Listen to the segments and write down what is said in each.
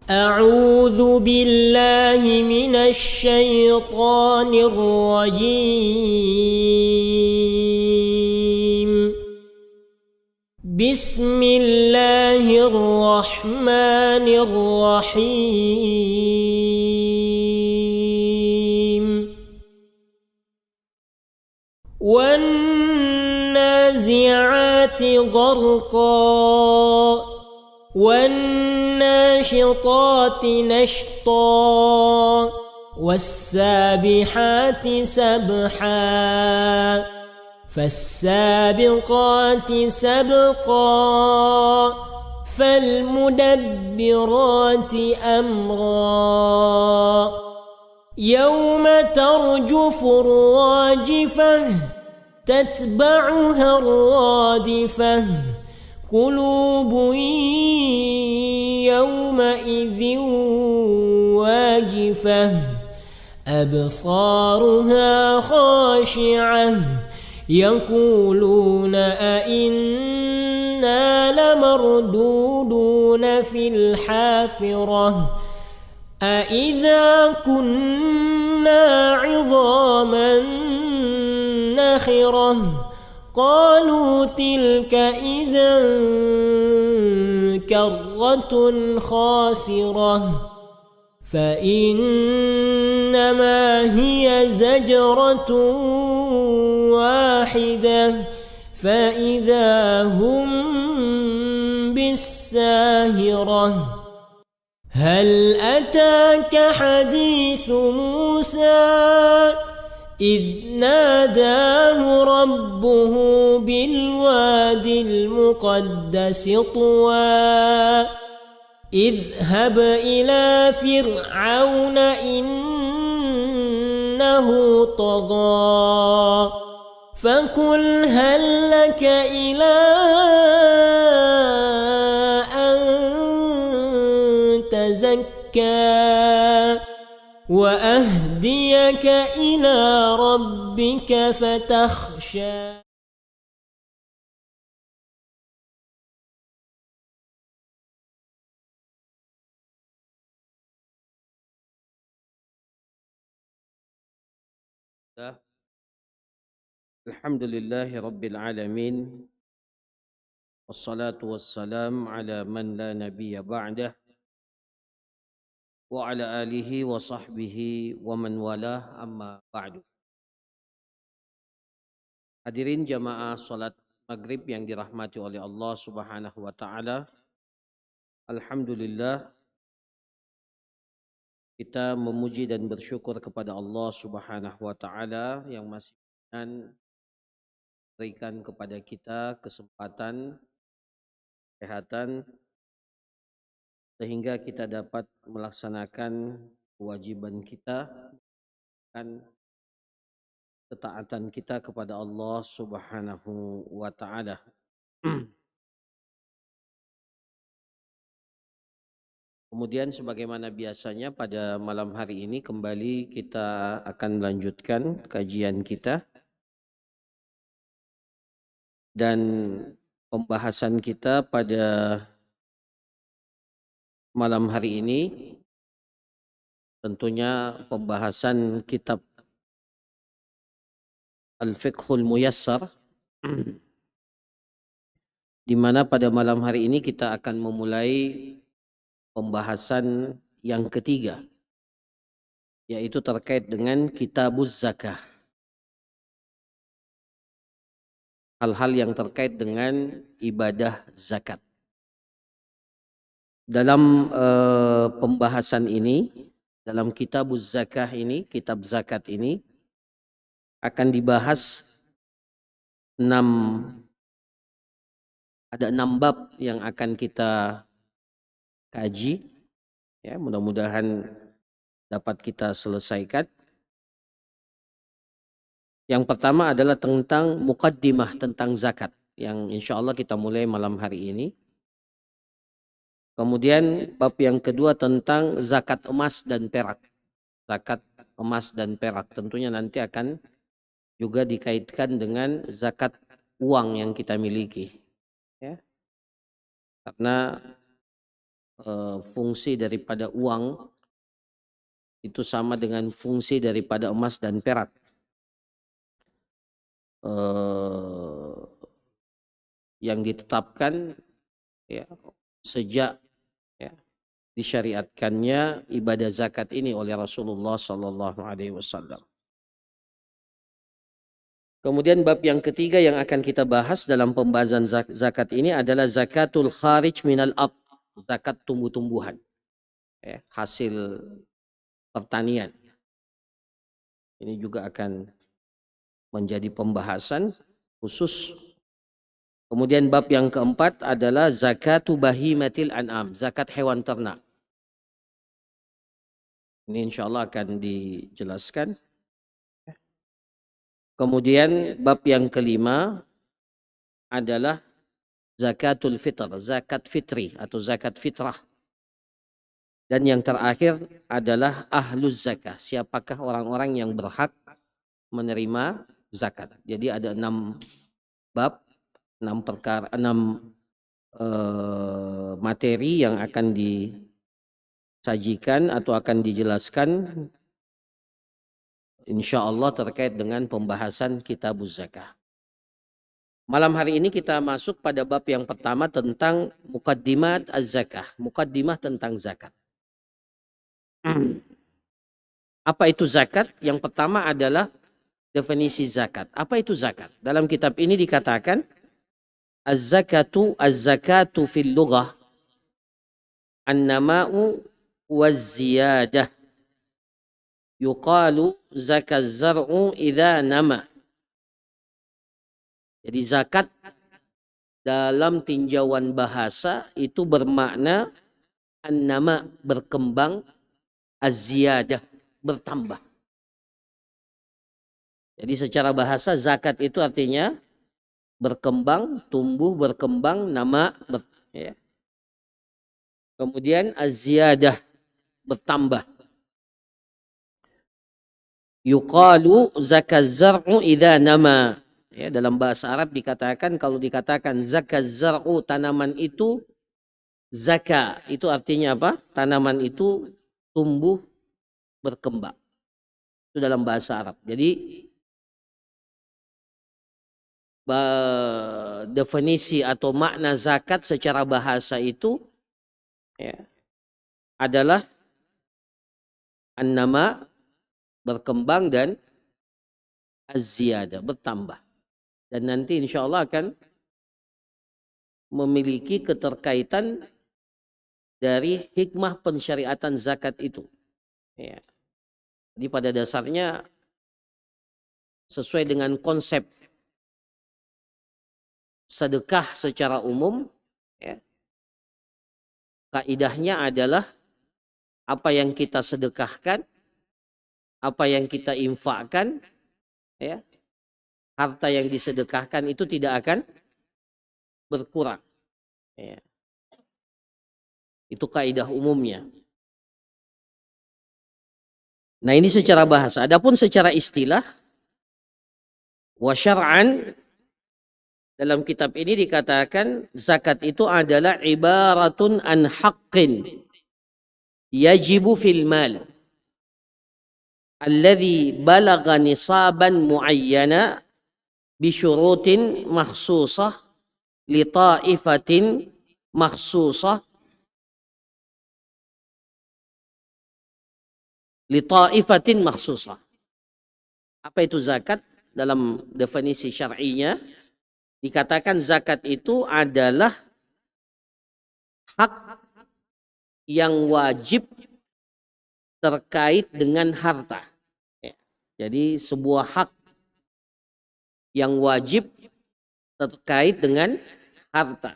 أعوذ بالله من الشيطان الرجيم. بسم الله الرحمن الرحيم. والنازعات غرقا والناشطات نشطا والسابحات سبحا فالسابقات سبقا فالمدبرات أمرا يوم ترجف الراجفة تتبعها الرادفة قلوب يومئذ واجفة أبصارها خاشعة يقولون أئنا لمردودون في الحافرة أئذا كنا عظاما نخرة قالوا تلك إذا كرة خاسرة فإنما هي زجرة واحدة فإذا هم بالساهرة هل أتاك حديث موسى إذ ناداه ربه بالواد المقدس طوى اذهب إلى فرعون إنه طغى فقل هل لك إلى أن تزكى وأهديك إلى ربك فتخشى. الحمد لله رب العالمين والصلاة والسلام على من لا نبي بعده وعلى آله وصحبه ومن والاه amma ba'du. Hadirin jamaah salat maghrib yang dirahmati oleh Allah Subhanahu wa taala. Alhamdulillah kita memuji dan bersyukur kepada Allah Subhanahu wa taala yang masih berikan kepada kita kesempatan, kesehatan sehingga kita dapat melaksanakan kewajiban kita dan ketaatan kita kepada Allah Subhanahu wa taala. Kemudian sebagaimana biasanya pada malam hari ini kembali kita akan melanjutkan kajian kita dan pembahasan kita pada malam hari ini tentunya pembahasan kitab Al-Fiqhul Muyassar di mana pada malam hari ini kita akan memulai pembahasan yang ketiga yaitu terkait dengan Kitabuz Zakah. Hal-hal yang terkait dengan ibadah zakat. Dalam pembahasan ini, dalam Kitabuz Zakah ini, kitab zakat ini akan dibahas ada 6 bab yang akan kita kaji. Ya, mudah-mudahan dapat kita selesaikan. Yang pertama adalah tentang muqaddimah tentang zakat yang insya Allah kita mulai malam hari ini. Kemudian bab yang kedua tentang zakat emas dan perak. Zakat emas dan perak tentunya nanti akan juga dikaitkan dengan zakat uang yang kita miliki. Ya. Karena fungsi daripada uang itu sama dengan fungsi daripada emas dan perak. Yang ditetapkan ya, sejak ya, disyariatkannya ibadah zakat ini oleh Rasulullah Sallallahu Alaihi Wasallam. Kemudian bab yang ketiga yang akan kita bahas dalam pembahasan zakat ini adalah zakatul kharij minal ard, zakat tumbuh-tumbuhan, ya, hasil pertanian. Ini juga akan menjadi pembahasan khusus. Kemudian bab yang keempat adalah zakatu bahimatil an'am, zakat hewan ternak. Ini insya Allah akan dijelaskan. Kemudian bab yang kelima adalah zakatul fitr, zakat fitri atau zakat fitrah. Dan yang terakhir adalah ahluz zakah, siapakah orang-orang yang berhak menerima zakat. Jadi ada 6 bab, 6 perkara, 6 materi yang akan disajikan atau akan dijelaskan insya Allah terkait dengan pembahasan kitabuz zakah. Malam hari ini kita masuk pada bab yang pertama tentang muqaddimat az-zakah, muqaddimah tentang zakat. Apa itu zakat? Yang pertama adalah definisi zakat. Apa itu zakat? Dalam kitab ini dikatakan az-zakatu fil lughah an-nama'u waz-ziyadah. Yuqalu zakaz zar'u idza nama. Jadi zakat dalam tinjauan bahasa itu bermakna an-nama, berkembang, az-ziyadah, bertambah. Jadi secara bahasa zakat itu artinya berkembang, tumbuh, berkembang, nama, ya. Kemudian az-ziyadah, bertambah. Yuqalu zakaz zar'u idza nama. Ya, dalam bahasa Arab dikatakan, kalau dikatakan zakaz zar'u, tanaman itu zaka, itu artinya apa? Tanaman itu tumbuh, berkembang. Itu dalam bahasa Arab. Jadi definisi atau makna zakat secara bahasa itu ya, adalah an-nama, berkembang, dan az-ziyadah, bertambah. Dan nanti insya Allah akan memiliki keterkaitan dari hikmah pensyariatan zakat itu. Ya. Jadi pada dasarnya sesuai dengan konsep sedekah secara umum, ya, kaidahnya adalah apa yang kita sedekahkan, apa yang kita infakkan, ya, harta yang disedekahkan itu tidak akan berkurang. Ya. Itu kaidah umumnya. Nah ini secara bahasa. Adapun secara istilah, wa syar'an, dalam kitab ini dikatakan zakat itu adalah ibaratun an haqqin yajibu fil mal alladhi balagha nisaban muayyana bisyurutin makhsusah li ta'ifatin makhsusah li ta'ifatin makhsusah. Apa itu zakat? Dalam definisi syar'inya dikatakan zakat itu adalah hak yang wajib terkait dengan harta. Jadi sebuah hak yang wajib terkait dengan harta.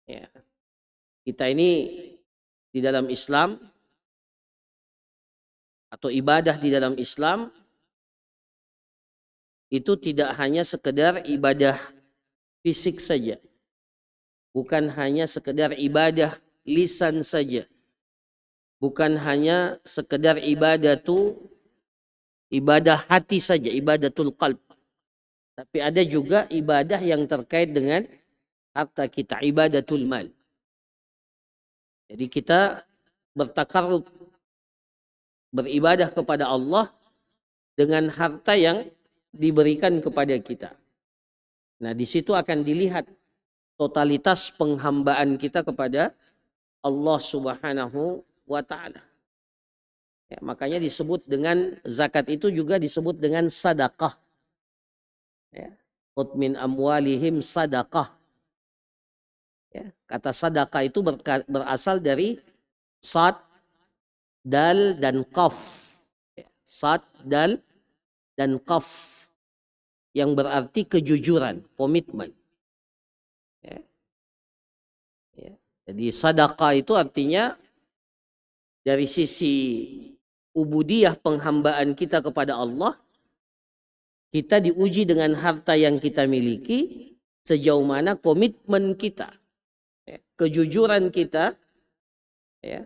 Ya. Kita ini di dalam Islam atau ibadah di dalam Islam itu tidak hanya sekedar ibadah fisik saja. Bukan hanya sekedar ibadah lisan saja. Bukan hanya sekedar ibadah hati saja, ibadatul qalb. Tapi ada juga ibadah yang terkait dengan harta kita, ibadatul mal. Jadi kita bertakarrub, beribadah kepada Allah dengan harta yang diberikan kepada kita. Nah, di situ akan dilihat totalitas penghambaan kita kepada Allah Subhanahu wa taala. Ya, makanya disebut dengan zakat itu juga disebut dengan sadaqah. Ya, khudh min amwalihim sadaqah. Ya, kata sadaqah itu berasal dari sad, dal, dan qaf. Ya, sad, dal, dan qaf, yang berarti kejujuran, komitmen. Ya. Ya. Jadi sadaqah itu artinya dari sisi ubudiyah, penghambaan kita kepada Allah, kita diuji dengan harta yang kita miliki, sejauh mana komitmen kita, ya, kejujuran kita, ya,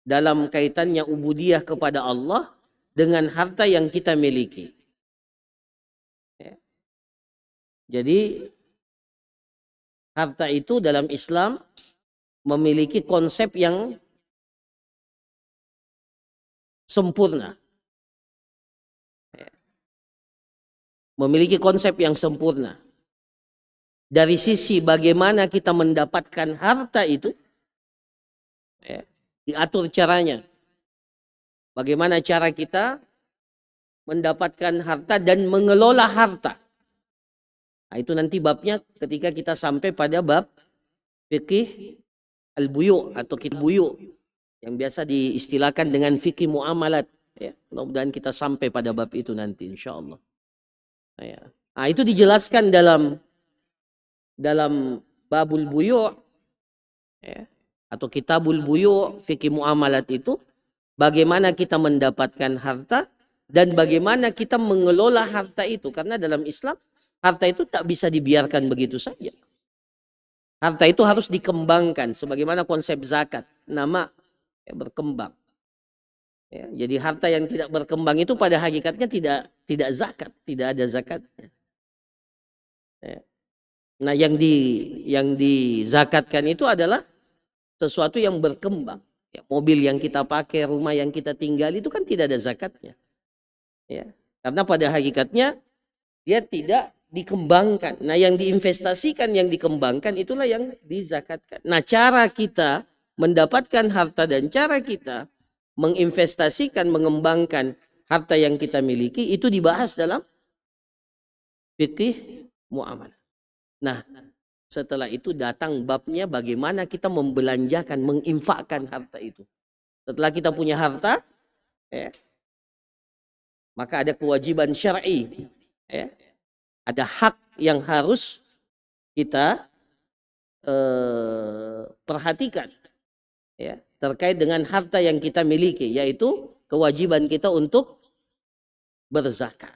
dalam kaitannya ubudiyah kepada Allah dengan harta yang kita miliki. Ya. Jadi harta itu dalam Islam memiliki konsep yang sempurna. Memiliki konsep yang sempurna. Dari sisi bagaimana kita mendapatkan harta itu, ya, diatur caranya. Bagaimana cara kita mendapatkan harta dan mengelola harta. Nah, itu nanti babnya ketika kita sampai pada bab fikih al-buyu' atau kitab buyu' yang biasa diistilahkan dengan fikih muamalat. Ya, mudah-mudahan kita sampai pada bab itu nanti insyaallah. Ya. Nah, itu dijelaskan dalam babul buyu', ya, atau kitabul buyu', fikih muamalat itu bagaimana kita mendapatkan harta dan bagaimana kita mengelola harta itu, karena dalam Islam harta itu tak bisa dibiarkan begitu saja. Harta itu harus dikembangkan sebagaimana konsep zakat, nama, ya, berkembang. Ya, jadi harta yang tidak berkembang itu pada hakikatnya tidak zakat, tidak ada zakatnya. Ya. Nah, yang dizakatkan itu adalah sesuatu yang berkembang. Ya, mobil yang kita pakai, rumah yang kita tinggal itu kan tidak ada zakatnya. Ya, karena pada hakikatnya dia tidak dikembangkan. Nah, yang diinvestasikan, yang dikembangkan itulah yang dizakatkan. Nah, cara kita mendapatkan harta dan cara kita menginvestasikan, mengembangkan harta yang kita miliki itu dibahas dalam fikih muamalah. Nah, setelah itu datang babnya bagaimana kita membelanjakan, menginfakkan harta itu. Setelah kita punya harta, ya, maka ada kewajiban syar'i, ya, ada hak yang harus kita perhatikan, ya, terkait dengan harta yang kita miliki, yaitu kewajiban kita untuk berzakat.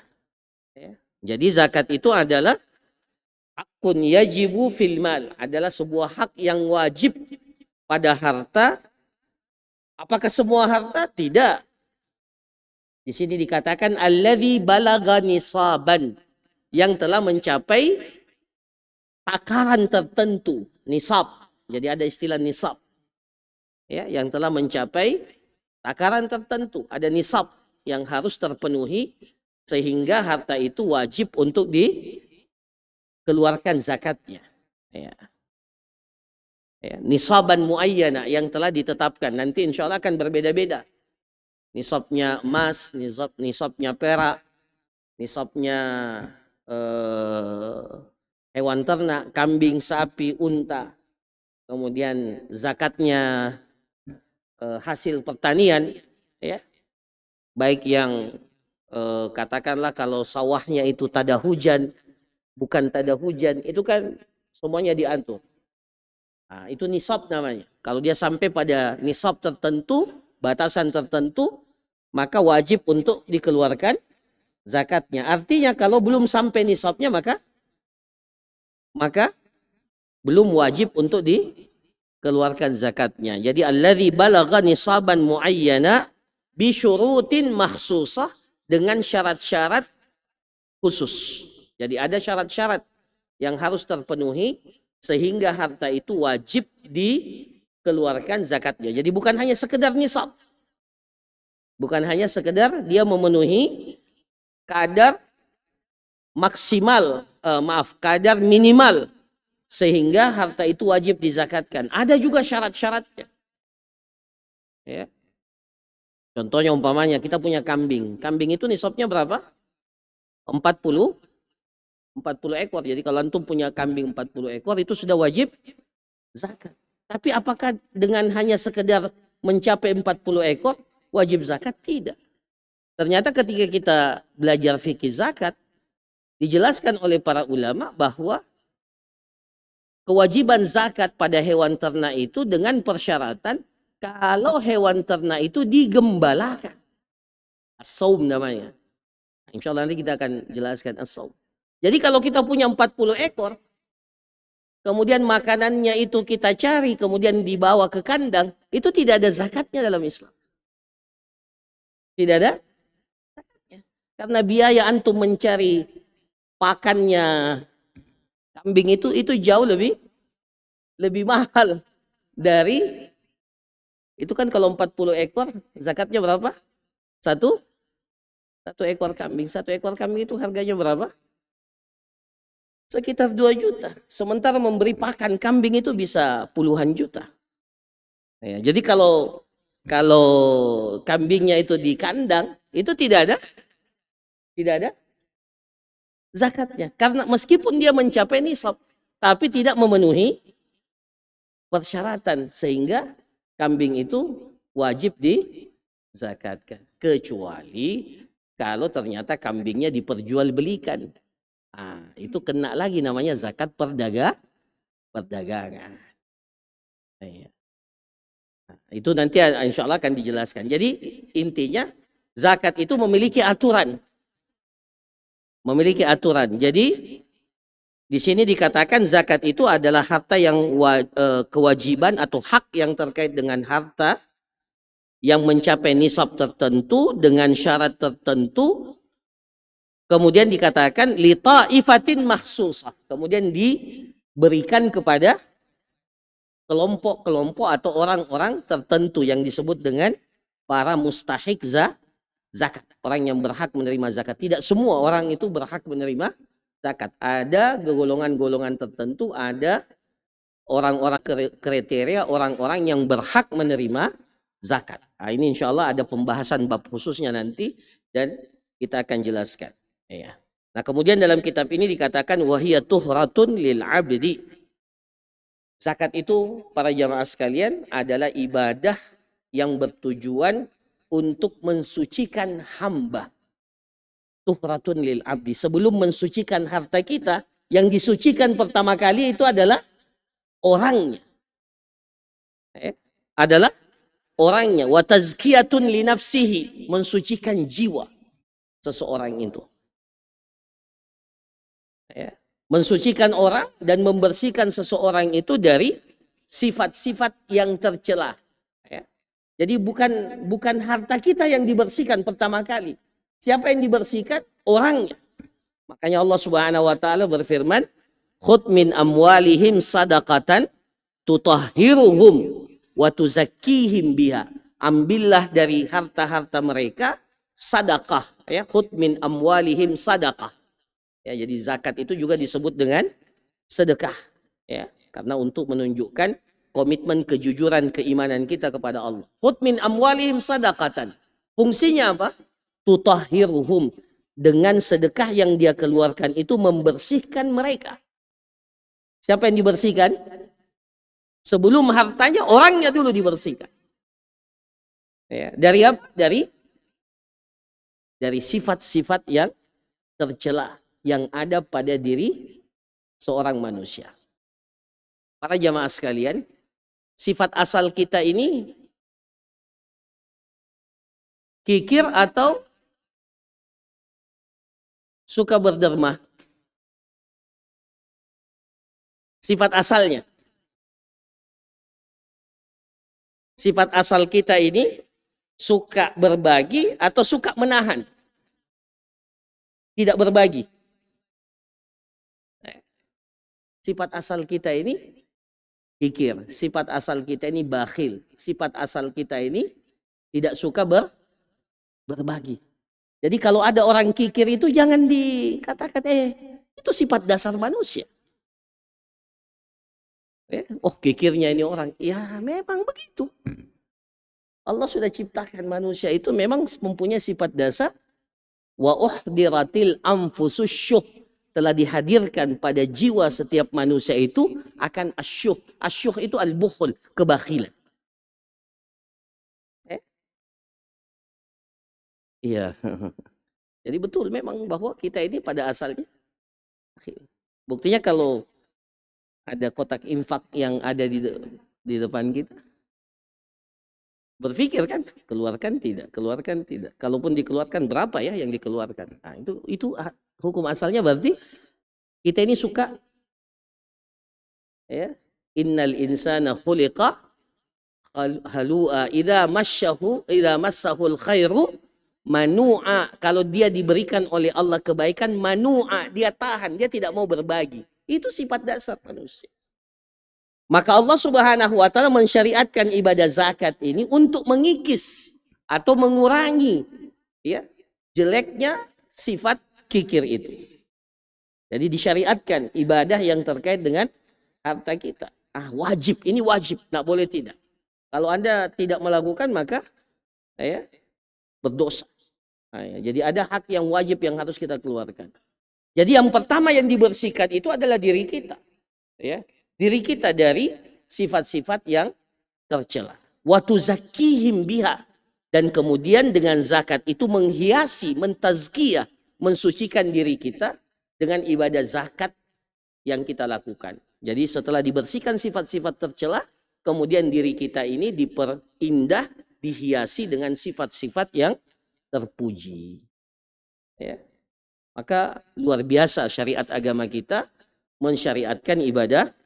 Ya. Jadi zakat itu adalah hakun yajibu fil mal, adalah sebuah hak yang wajib pada harta. Apakah semua harta? Tidak. Di sini dikatakan alladzi balagha nisaban, yang telah mencapai takaran tertentu, nisab. Jadi ada istilah nisab. Ya, yang telah mencapai takaran tertentu, ada nisab yang harus terpenuhi sehingga harta itu wajib untuk dikeluarkan zakatnya. Ya. Ya, nisaban muayyana yang telah ditetapkan. Nanti insya Allah akan berbeda-beda. Nisabnya emas, nisabnya perak, nisabnya hewan ternak, kambing, sapi, unta. Kemudian zakatnya hasil pertanian, ya, baik yang katakanlah kalau sawahnya itu tada hujan, bukan tada hujan, itu kan semuanya diatur. Nah, itu nisab namanya. Kalau dia sampai pada nisab tertentu, batasan tertentu, maka wajib untuk dikeluarkan zakatnya. Artinya kalau belum sampai nisabnya maka belum wajib untuk dikeluarkan zakatnya. Jadi alladzi balagha nisaban muayyana bi syurutin mahsusah, dengan syarat-syarat khusus. Jadi ada syarat-syarat yang harus terpenuhi sehingga harta itu wajib keluarkan zakatnya. Jadi bukan hanya sekedar nisab. Bukan hanya sekedar dia memenuhi kadar maksimal, kadar minimal sehingga harta itu wajib dizakatkan. Ada juga syarat-syaratnya. Ya. Contohnya umpamanya kita punya kambing. Kambing itu nisabnya berapa? 40 ekor. Jadi kalau antum punya kambing 40 ekor itu sudah wajib zakat. Tapi apakah dengan hanya sekedar mencapai 40 ekor wajib zakat? Tidak. Ternyata ketika kita belajar fikih zakat, dijelaskan oleh para ulama bahwa kewajiban zakat pada hewan ternak itu dengan persyaratan kalau hewan ternak itu digembalakan. As-saum namanya. Insya Allah nanti kita akan jelaskan as-saum. Jadi kalau kita punya 40 ekor, kemudian makanannya itu kita cari, kemudian dibawa ke kandang, itu tidak ada zakatnya dalam Islam. Tidak ada zakatnya. Karena biaya antum mencari pakannya kambing itu jauh lebih mahal dari itu kan. Kalau 40 ekor zakatnya berapa? Satu ekor kambing. Satu ekor kambing itu harganya berapa? Sekitar 2 juta. Sementara memberi pakan kambing itu bisa puluhan juta. Ya, jadi kalau kambingnya itu di kandang itu tidak ada zakatnya. Karena meskipun dia mencapai nisab, tapi tidak memenuhi persyaratan sehingga kambing itu wajib dizakatkan. Kecuali kalau ternyata kambingnya diperjualbelikan. Nah, itu kena lagi namanya zakat perdagangan. Nah, itu nanti insya Allah akan dijelaskan. Jadi intinya zakat itu memiliki aturan. Jadi di sini dikatakan zakat itu adalah harta yang kewajiban atau hak yang terkait dengan harta yang mencapai nisab tertentu dengan syarat tertentu. Kemudian dikatakan li ta'ifatin makhsusah. Kemudian diberikan kepada kelompok-kelompok atau orang-orang tertentu yang disebut dengan para mustahik zakat. Orang yang berhak menerima zakat. Tidak semua orang itu berhak menerima zakat. Ada golongan-golongan tertentu, ada orang-orang kriteria orang-orang yang berhak menerima zakat. Nah, ini insya Allah ada pembahasan bab khususnya nanti dan kita akan jelaskan. Ya. Nah, kemudian dalam kitab ini dikatakan wahiyya tuhratun lil abdi. Zakat itu para jamaah sekalian adalah ibadah yang bertujuan untuk mensucikan hamba. Tuhratun lil abdi. Sebelum mensucikan harta kita, yang disucikan pertama kali itu adalah orangnya. Adalah orangnya. Wa tazkiyatun li nafsihi. Mensucikan jiwa seseorang itu. Mensucikan orang dan membersihkan seseorang itu dari sifat-sifat yang tercela. Jadi bukan harta kita yang dibersihkan pertama kali. Siapa yang dibersihkan? Orangnya. Makanya Allah Subhanahu wa taala berfirman, "Khudh min amwalihim sadaqatan tutahhiruhum wa tuzakkihim biha." Ambillah dari harta-harta mereka sedekah, ya, khudh min amwalihim sadaqah. Ya, jadi zakat itu juga disebut dengan sedekah, ya, karena untuk menunjukkan komitmen kejujuran keimanan kita kepada Allah. Khudh min amwalihim sadaqatan. Fungsinya apa? Tutahhiruhum. Dengan sedekah yang dia keluarkan itu membersihkan mereka. Siapa yang dibersihkan? Sebelum hartanya, orangnya dulu dibersihkan. Ya, dari apa? Dari sifat-sifat yang tercela yang ada pada diri seorang manusia. Para jamaah sekalian, sifat asal kita ini kikir atau suka berderma? Sifat asalnya. Sifat asal kita ini suka berbagi atau suka menahan? Tidak berbagi. Sifat asal kita ini Kikir. Sifat asal kita ini bakhil. Sifat asal kita ini tidak suka berbagi. Jadi kalau ada orang kikir itu jangan dikatakan itu sifat dasar manusia. Oh kikirnya ini orang. Ya memang begitu. Allah sudah ciptakan manusia itu memang mempunyai sifat dasar. Wa uhdiratil anfusus syuh. Telah dihadirkan pada jiwa setiap manusia itu akan asyuh. Asyuh itu al-bukhul, kebakhilan. Iya. Jadi betul memang bahwa kita ini pada asalnya. Buktinya kalau ada kotak infak yang ada di depan kita. Berpikir kan, keluarkan tidak, keluarkan tidak. Kalaupun dikeluarkan berapa ya yang dikeluarkan. Nah, itu hukum asalnya berarti kita ini suka ya. Innal insana khuliqa halu'a idza massahul khairu manu'a. Kalau dia diberikan oleh Allah kebaikan, manu'a, dia tahan, dia tidak mau berbagi. Itu sifat dasar manusia. Maka Allah Subhanahu wa taala mensyariatkan ibadah zakat ini untuk mengikis atau mengurangi ya jeleknya sifat kikir itu. Jadi disyariatkan ibadah yang terkait dengan harta kita. Wajib, ini wajib, tidak boleh tidak. Kalau Anda tidak melakukan maka berdosa. Jadi ada hak yang wajib yang harus kita keluarkan. Jadi yang pertama yang dibersihkan itu adalah diri kita. Ya. Diri kita dari sifat-sifat yang tercela. Wa tuzakkihim biha. Dan kemudian dengan zakat itu menghiasi, mentazkiyah, mensucikan diri kita dengan ibadah zakat yang kita lakukan. Jadi setelah dibersihkan sifat-sifat tercela, kemudian diri kita ini diperindah, dihiasi dengan sifat-sifat yang terpuji. Ya. Maka luar biasa syariat agama kita mensyariatkan ibadah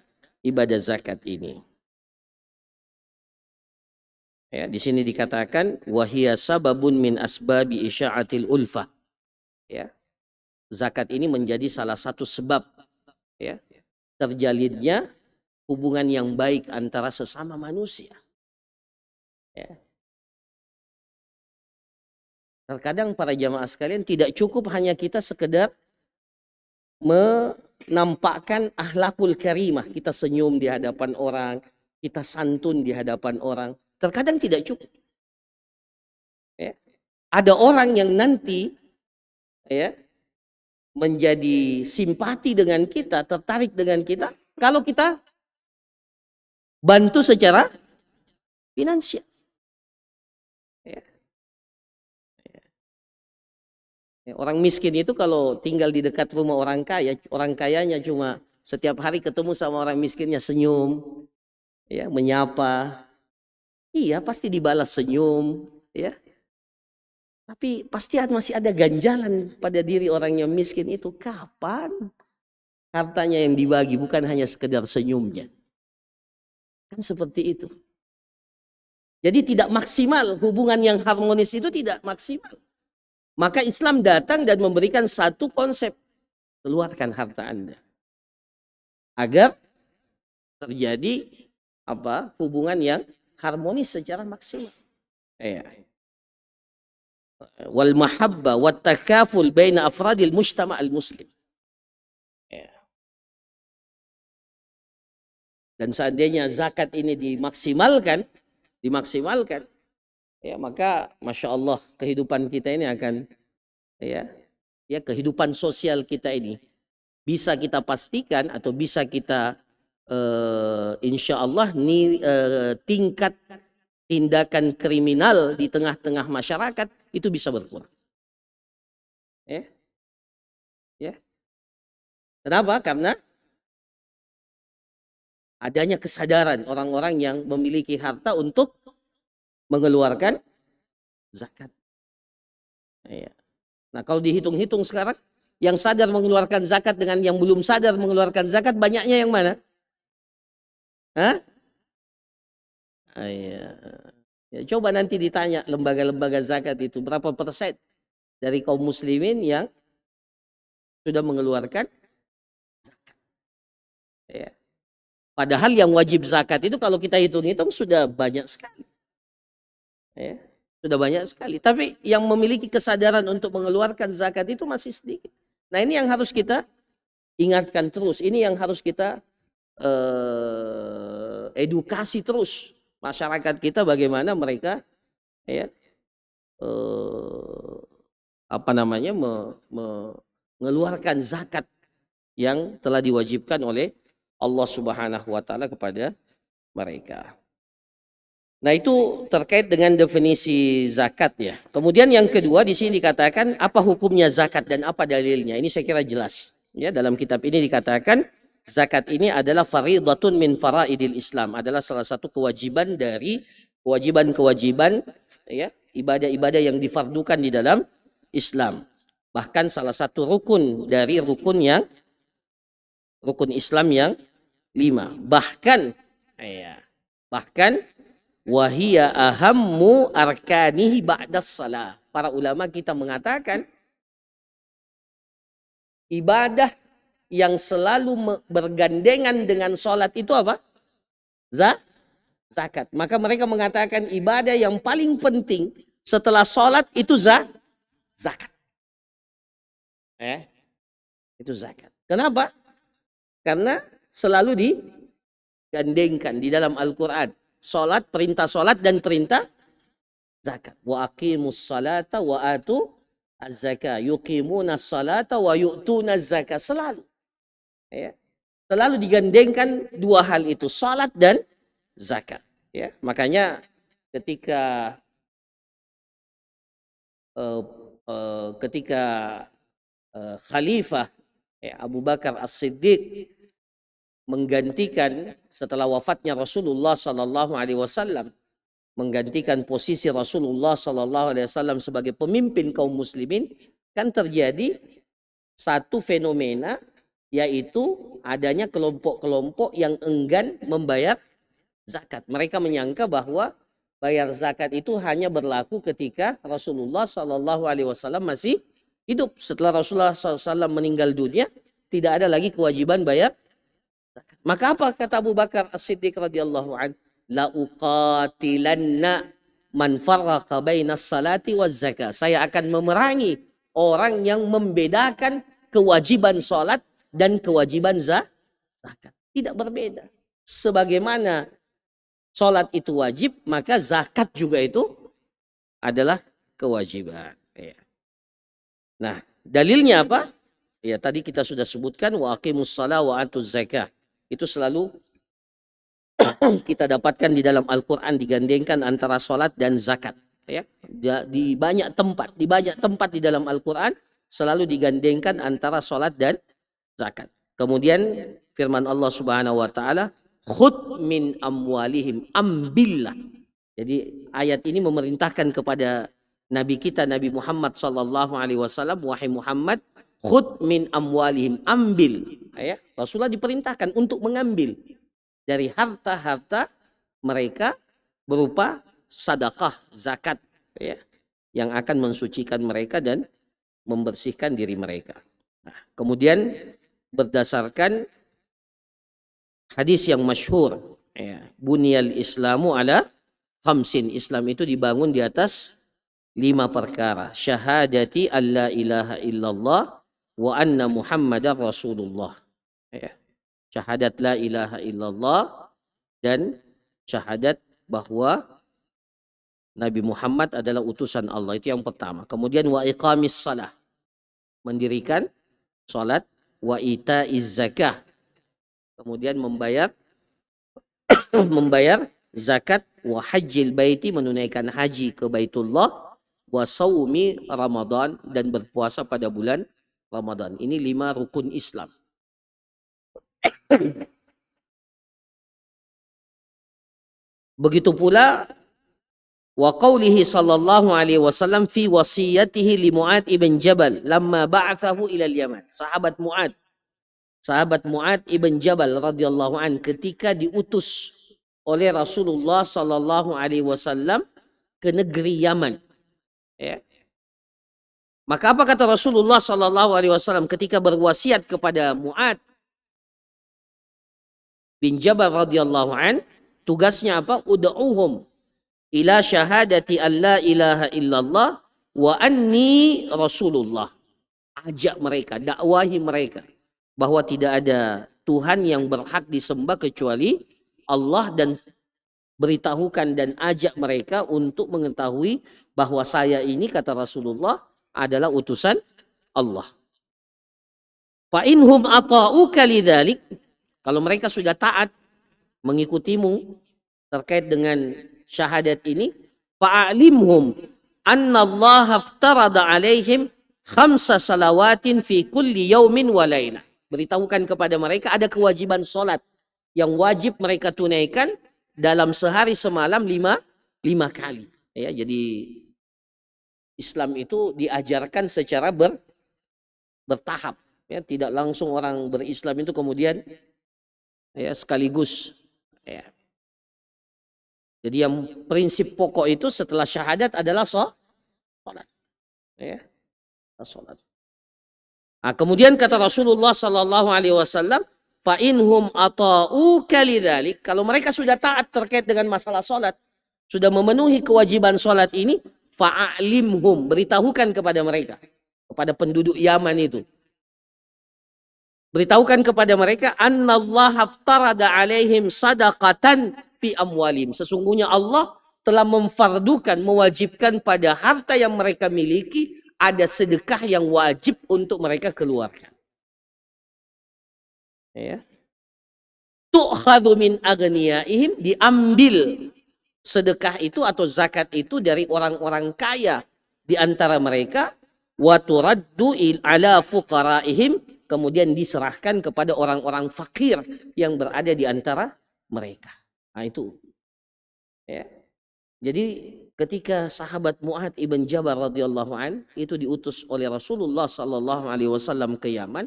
zakat ini. Ya, di sini dikatakan wahia sababun min asbabi isya'atil ulfah. Ya. Zakat ini menjadi salah satu sebab ya terjalinnya hubungan yang baik antara sesama manusia. Ya. Terkadang para jamaah sekalian tidak cukup hanya kita sekedar menampakkan akhlakul karimah, kita senyum di hadapan orang, kita santun di hadapan orang. Terkadang tidak cukup. Ya. Ada orang yang nanti ya menjadi simpati dengan kita, tertarik dengan kita, kalau kita bantu secara finansial. Ya. Orang miskin itu kalau tinggal di dekat rumah orang kaya, orang kayanya cuma setiap hari ketemu sama orang miskinnya senyum, ya, menyapa. Iya, pasti dibalas senyum, ya. Tapi pasti masih ada ganjalan pada diri orang yang miskin itu. Kapan hartanya yang dibagi, bukan hanya sekedar senyumnya. Kan seperti itu. Jadi tidak maksimal, hubungan yang harmonis itu tidak maksimal. Maka Islam datang dan memberikan satu konsep. Keluarkan harta Anda. Agar terjadi hubungan yang harmonis secara maksimal. Ya. Wal mahabba wat takaful baina afradil mujtama' al muslim. Ya. Dan seandainya zakat ini dimaksimalkan, ya maka masya Allah kehidupan kita ini akan ya kehidupan sosial kita ini bisa kita pastikan atau bisa kita insya Allah tingkat tindakan kriminal di tengah-tengah masyarakat itu bisa berkurang. Ya. Kenapa? Karena adanya kesadaran orang-orang yang memiliki harta untuk mengeluarkan zakat. Ya. Nah kalau dihitung-hitung sekarang, yang sadar mengeluarkan zakat dengan yang belum sadar mengeluarkan zakat, banyaknya yang mana? Ya, coba nanti ditanya lembaga-lembaga zakat itu, berapa persen dari kaum muslimin yang sudah mengeluarkan zakat. Ya. Padahal yang wajib zakat itu kalau kita hitung-hitung sudah banyak sekali. Ya, sudah banyak sekali. Tapi yang memiliki kesadaran untuk mengeluarkan zakat itu masih sedikit. Nah, ini yang harus kita ingatkan terus. Ini yang harus kita edukasi terus masyarakat kita, bagaimana mereka ya mengeluarkan zakat yang telah diwajibkan oleh Allah Subhanahu wa taala kepada mereka. Nah, itu terkait dengan definisi zakat ya. Kemudian yang kedua di sini dikatakan apa hukumnya zakat dan apa dalilnya. Ini saya kira jelas. Ya, dalam kitab ini dikatakan zakat ini adalah faridatun min faraidil Islam, adalah salah satu kewajiban dari kewajiban-kewajiban ya, ibadah-ibadah yang difardukan di dalam Islam. Bahkan salah satu rukun dari rukun Islam yang 5. Bahkan wahia ahammu arkanihi ba'das salah. Para ulama kita mengatakan ibadah yang selalu bergandengan dengan sholat itu apa? Zakat. Maka mereka mengatakan ibadah yang paling penting setelah sholat itu zakat. Itu zakat. Kenapa? Karena selalu digandengkan di dalam Al-Quran. Sholat, perintah sholat dan perintah zakat. Wa aqimus salata wa atu az-zakah. Yuqimuna salata wa yu'tuna az-zakah. Selalu. Ya. Selalu digandengkan dua hal itu, salat dan zakat. Ya. Makanya ketika Khalifah Abu Bakar As-Siddiq menggantikan setelah wafatnya Rasulullah Sallallahu Alaihi Wasallam, menggantikan posisi Rasulullah Sallallahu Alaihi Wasallam sebagai pemimpin kaum muslimin, kan terjadi satu fenomena, yaitu adanya kelompok-kelompok yang enggan membayar zakat. Mereka menyangka bahwa bayar zakat itu hanya berlaku ketika Rasulullah Sallallahu Alaihi Wasallam masih hidup. Setelah Rasulullah SAW meninggal dunia, tidak ada lagi kewajiban bayar zakat. Maka apa kata Abu Bakar As-Siddiq radhiyallahu an? La uqatilanna man farraqa bainas salati waz zakah. Saya akan memerangi orang yang membedakan kewajiban salat dan kewajiban zakat. Tidak berbeda. Sebagaimana salat itu wajib, maka zakat juga itu adalah kewajiban. Nah, dalilnya apa? Ya, tadi kita sudah sebutkan wa aqimus shalah wa atuz zakah. Itu selalu kita dapatkan di dalam Al-Qur'an, digandengkan antara salat dan zakat, ya. Di banyak tempat di dalam Al-Qur'an selalu digandengkan antara salat dan zakat. Kemudian firman Allah Subhanahu wa taala, khudh min amwalihim, ambillah. Jadi ayat ini memerintahkan kepada Nabi kita Nabi Muhammad sallallahu alaihi wasallam, wahai Muhammad, khudh min amwalihim, ambil. Ya, Rasulullah diperintahkan untuk mengambil dari harta-harta mereka berupa sedekah, zakat, ya, yang akan mensucikan mereka dan membersihkan diri mereka. Nah, kemudian berdasarkan hadis yang masyhur, ya, bunyal Islamu ala khamsin. Islam itu dibangun di atas 5 perkara. Syahadati alla ilaha illallah wa anna Muhammadar Rasulullah. Ya. Syahadat la ilaha illallah dan syahadat bahwa Nabi Muhammad adalah utusan Allah. Itu yang pertama. Kemudian wa iqamis salah, mendirikan salat, wa itaiz zakah, kemudian membayar zakat, wa hajjil baiti, menunaikan haji ke Baitullah, wa saumi Ramadan, dan berpuasa pada bulan Ramadan. Ini 5 rukun Islam. Begitu pula wa qaulihi sallallahu alaihi wasallam fi wasiyatihi li Mu'ad ibn Jabal lamma ba'athahu ila al-Yaman. Sahabat Mu'ad ibn Jabal radhiyallahu an ketika diutus oleh Rasulullah sallallahu alaihi wasallam ke negeri Yaman. Ya. Maka apa kata Rasulullah sallallahu alaihi wasallam ketika berwasiat kepada Mu'ad? bin Jabal radhiyallahu an, tugasnya apa? Ud'uhum ila syahadati an la ilaha illallah wa anni rasulullah. Ajak mereka, dakwahi mereka bahwa tidak ada Tuhan yang berhak disembah kecuali Allah, dan beritahukan dan ajak mereka untuk mengetahui bahwa saya ini, kata Rasulullah, adalah utusan Allah. Fa inhum ata'uka lidzalik, kalau mereka sudah taat mengikutimu terkait dengan syahadat ini, fa'alimhum anna Allah aftarada alaihim khamsa salawatin fi kulli yaumin wa lailah. Beritahukan kepada mereka ada kewajiban sholat yang wajib mereka tunaikan dalam sehari semalam lima kali. Ya, jadi Islam itu diajarkan secara bertahap. Ya, tidak langsung orang berislam itu kemudian ya sekaligus. Ya. Jadi yang prinsip pokok itu setelah syahadat adalah sholat. Ya, sholat. Nah, kemudian kata Rasulullah Sallallahu Alaihi Wasallam, fa inhum ata'uka lidzalik, kalau mereka sudah taat terkait dengan masalah sholat, sudah memenuhi kewajiban sholat ini, fa'alimhum, beritahukan kepada mereka, kepada penduduk Yaman itu, beritahukan kepada mereka, annallaha aftarada alaihim sadaqatan fi amwalim, sesungguhnya Allah telah memfardukan, mewajibkan pada harta yang mereka miliki ada sedekah yang wajib untuk mereka keluarkan. Ya. Tu'khadhu min aghniyaihim, diambil sedekah itu atau zakat itu dari orang-orang kaya di antara mereka, wa turaddu ala fuqaraihim, kemudian diserahkan kepada orang-orang fakir yang berada di antara mereka. Nah itu. Ya. Jadi ketika sahabat Mu'adz ibn Jabal radhiyallahu an itu diutus oleh Rasulullah sallallahu alaihi wasallam ke Yaman,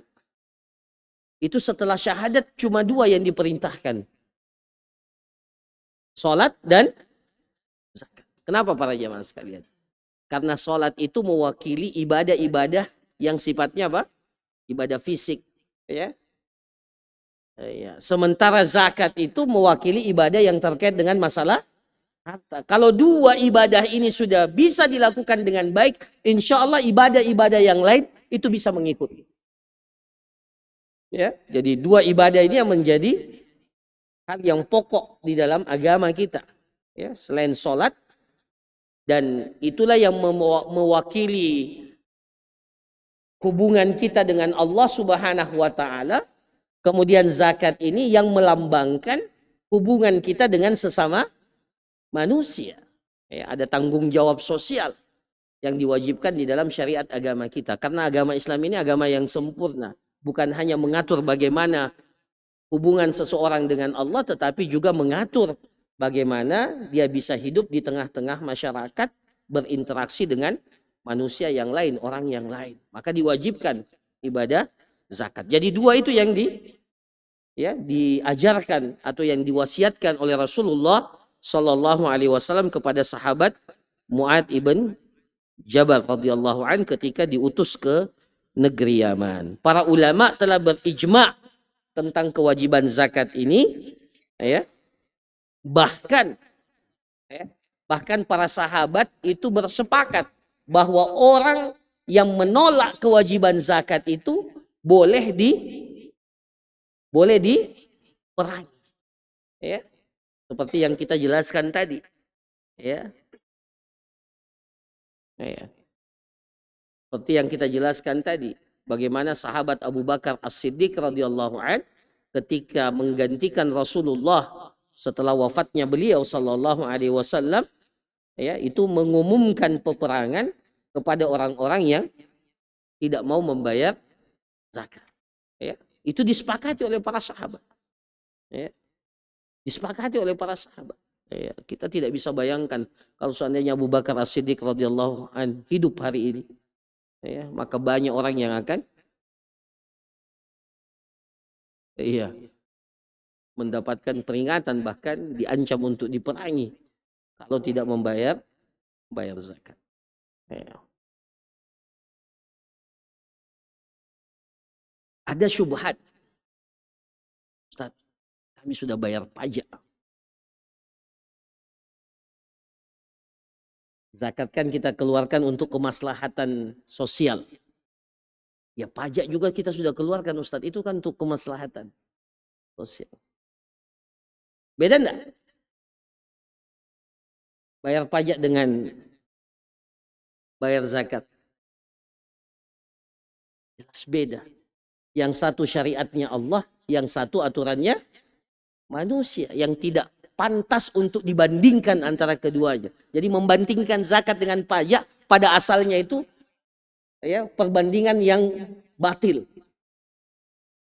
itu setelah syahadat cuma dua yang diperintahkan. Salat dan zakat. Kenapa para jamaah sekalian? Karena salat itu mewakili ibadah-ibadah yang sifatnya apa? Ibadah fisik, ya. Ya. Sementara zakat itu mewakili ibadah yang terkait dengan masalah harta. Kalau dua ibadah ini sudah bisa dilakukan dengan baik, insya Allah ibadah-ibadah yang lain itu bisa mengikuti. Ya, jadi dua ibadah ini yang menjadi hal yang pokok di dalam agama kita. Ya, selain sholat, dan itulah yang mewakili hubungan kita dengan Allah Subhanahu wa Ta'ala. Kemudian zakat ini yang melambangkan hubungan kita dengan sesama manusia. Ya, ada tanggung jawab sosial yang diwajibkan di dalam syariat agama kita. Karena agama Islam ini agama yang sempurna. Bukan hanya mengatur bagaimana hubungan seseorang dengan Allah, tetapi juga mengatur bagaimana dia bisa hidup di tengah-tengah masyarakat, berinteraksi dengan manusia yang lain, orang yang lain. Maka diwajibkan ibadah zakat. Jadi dua itu yang diajarkan atau yang diwasiatkan oleh Rasulullah Sallallahu Alaihi Wasallam kepada sahabat Mu'adz ibn Jabal radhiyallahu an ketika diutus ke negeri Yaman. Para ulama telah berijma tentang kewajiban zakat ini, ya. Bahkan para sahabat itu bersepakat bahwa orang yang menolak kewajiban zakat itu boleh diperangi. Ya. Seperti yang kita jelaskan tadi. Ya. Ya. Seperti yang kita jelaskan tadi, bagaimana sahabat Abu Bakar As-Siddiq radhiyallahu an ketika menggantikan Rasulullah setelah wafatnya beliau sallallahu alaihi wasallam, ya, itu mengumumkan peperangan kepada orang-orang yang tidak mau membayar zakat. Ya, itu disepakati oleh para sahabat. Ya, disepakati oleh para sahabat. Ya, kita tidak bisa bayangkan kalau seandainya Abu Bakar As-Siddiq radhiyallahu an hidup hari ini. Ya, maka banyak orang yang akan mendapatkan peringatan, bahkan diancam untuk diperangi kalau tidak membayar zakat. Ya. Ada syubhat, Ustaz, Kami sudah bayar pajak. Zakat kan kita keluarkan untuk kemaslahatan sosial. Ya pajak juga kita sudah keluarkan Ustadz. Itu kan untuk kemaslahatan sosial. Beda enggak? Bayar pajak dengan bayar zakat. Jelas beda. Yang satu syariatnya Allah, yang satu aturannya manusia. Yang tidak pantas untuk dibandingkan antara keduanya. Jadi membandingkan zakat dengan pajak pada asalnya itu ya perbandingan yang batil.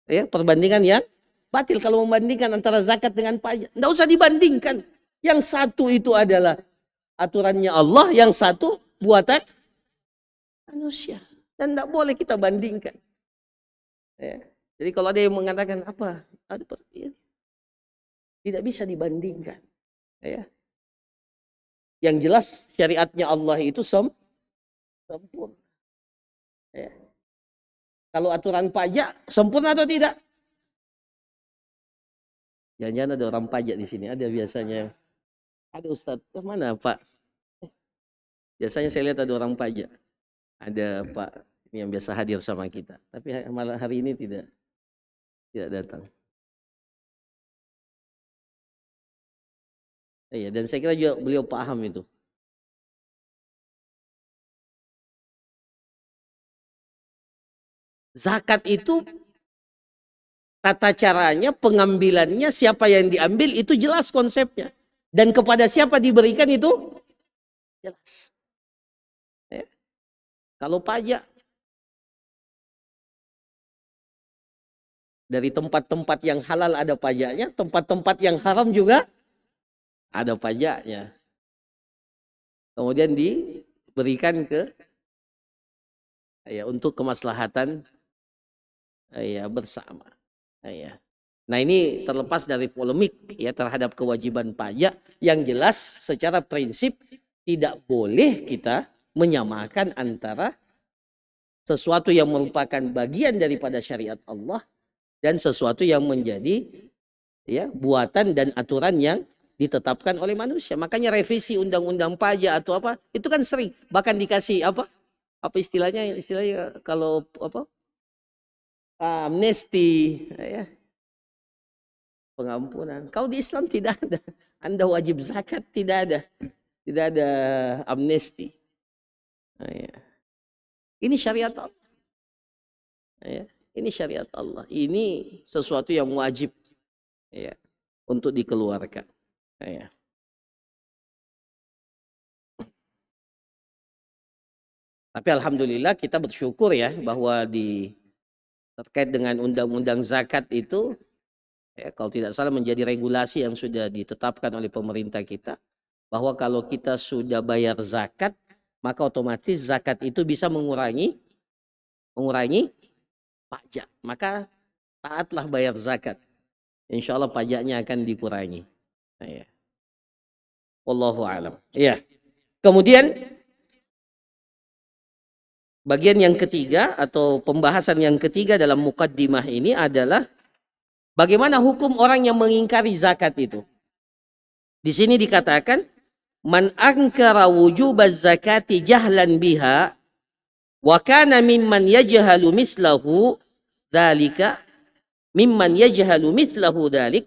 Ya, perbandingan yang batil kalau membandingkan antara zakat dengan pajak. Tidak usah dibandingkan. Yang satu itu adalah aturannya Allah, yang satu buatan manusia. Dan tidak boleh kita bandingkan. Ya. Jadi kalau ada yang mengatakan apa? Tidak bisa dibandingkan. Ya. Yang jelas syariatnya Allah itu sempurna. Ya. Kalau aturan pajak sempurna atau tidak? Jangan-jangan ada orang pajak di sini. Ada biasanya. Ada Ustadz. Mana Pak? Biasanya saya lihat ada orang pajak. Ada Pak ini yang biasa hadir sama kita. Tapi malah hari ini tidak datang. Iya, dan saya kira juga beliau paham itu. Zakat itu tata caranya, pengambilannya, siapa yang diambil itu jelas konsepnya. Dan kepada siapa diberikan itu jelas. Ya. Kalau pajak dari tempat-tempat yang halal ada pajaknya, tempat-tempat yang haram juga ada pajaknya. Kemudian diberikan ke ya untuk kemaslahatan ya bersama. Ya. Nah ini terlepas dari polemik ya terhadap kewajiban pajak, yang jelas secara prinsip tidak boleh kita menyamakan antara sesuatu yang merupakan bagian daripada syariat Allah dan sesuatu yang menjadi ya buatan dan aturan yang ditetapkan oleh manusia. Makanya revisi undang-undang pajak atau apa itu kan sering, bahkan dikasih apa istilahnya kalau apa amnesti ya, pengampunan. Kalau di Islam tidak ada. Anda wajib zakat, tidak ada amnesti. Nah, ya. Ini syariat Allah. Ya. Ini syariat Allah. Ini sesuatu yang wajib ya untuk dikeluarkan. Ya. Tapi alhamdulillah kita bersyukur ya bahwa terkait dengan undang-undang zakat itu ya, kalau tidak salah menjadi regulasi yang sudah ditetapkan oleh pemerintah kita, bahwa kalau kita sudah bayar zakat maka otomatis zakat itu bisa mengurangi pajak. Maka taatlah bayar zakat, insya Allah pajaknya akan dikurangi. Ya. Wallahu a'lam. Ya. Kemudian bagian yang ketiga atau pembahasan yang ketiga dalam mukaddimah ini adalah bagaimana hukum orang yang mengingkari zakat itu. Di sini dikatakan man ankara wujubaz zakati jahlan biha wa kana mimman yajhalu mislahu dzalika dzalik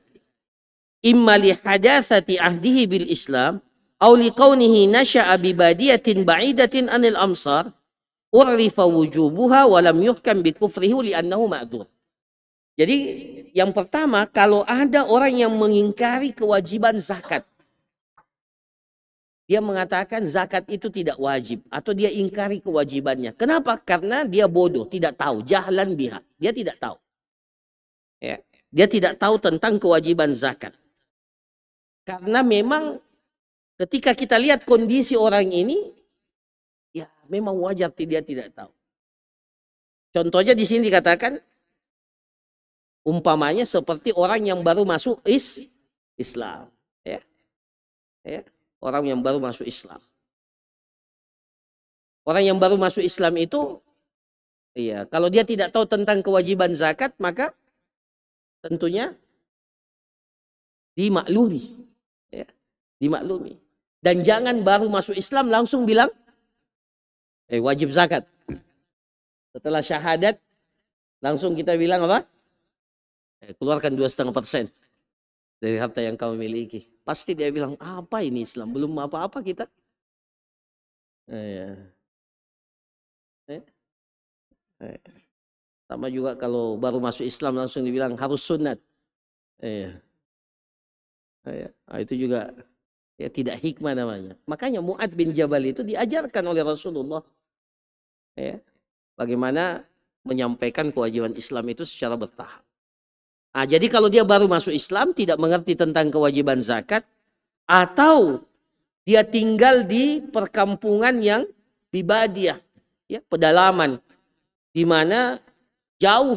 imma li hadatsati ahdihi bil Islam aw li kaunihi nasha'a bi badiyatin ba'idatin anil amsar urifa wujubuha wa lam yuhkam bi kufrihi li'annahu ma'dzur. Jadi yang pertama, kalau ada orang yang mengingkari kewajiban zakat, dia mengatakan zakat itu tidak wajib atau dia ingkari kewajibannya. Kenapa? Karena dia bodoh, tidak tahu, jahlan biha. Dia tidak tahu. Ya. Dia tidak tahu tentang kewajiban zakat. Karena memang ketika kita lihat kondisi orang ini, ya memang wajar dia tidak tahu. Contohnya di sini dikatakan, umpamanya seperti orang yang baru masuk Islam. Ya. Ya. Orang yang baru masuk Islam. Orang yang baru masuk Islam itu, iya, kalau dia tidak tahu tentang kewajiban zakat, maka tentunya dimaklumi, ya, dimaklumi. Dan jangan baru masuk Islam langsung bilang wajib zakat. Setelah syahadat langsung kita bilang apa? Keluarkan 2,5% dari harta yang kamu miliki. Pasti dia bilang, apa ini Islam? Belum apa-apa kita. Sama juga kalau baru masuk Islam langsung dibilang harus sunat. Itu juga ya tidak hikmah namanya. Makanya Mu'ad bin Jabal itu diajarkan oleh Rasulullah bagaimana menyampaikan kewajiban Islam itu secara bertahap. Jadi kalau dia baru masuk Islam, tidak mengerti tentang kewajiban zakat, atau dia tinggal di perkampungan yang bibadiah, pedalaman, di mana jauh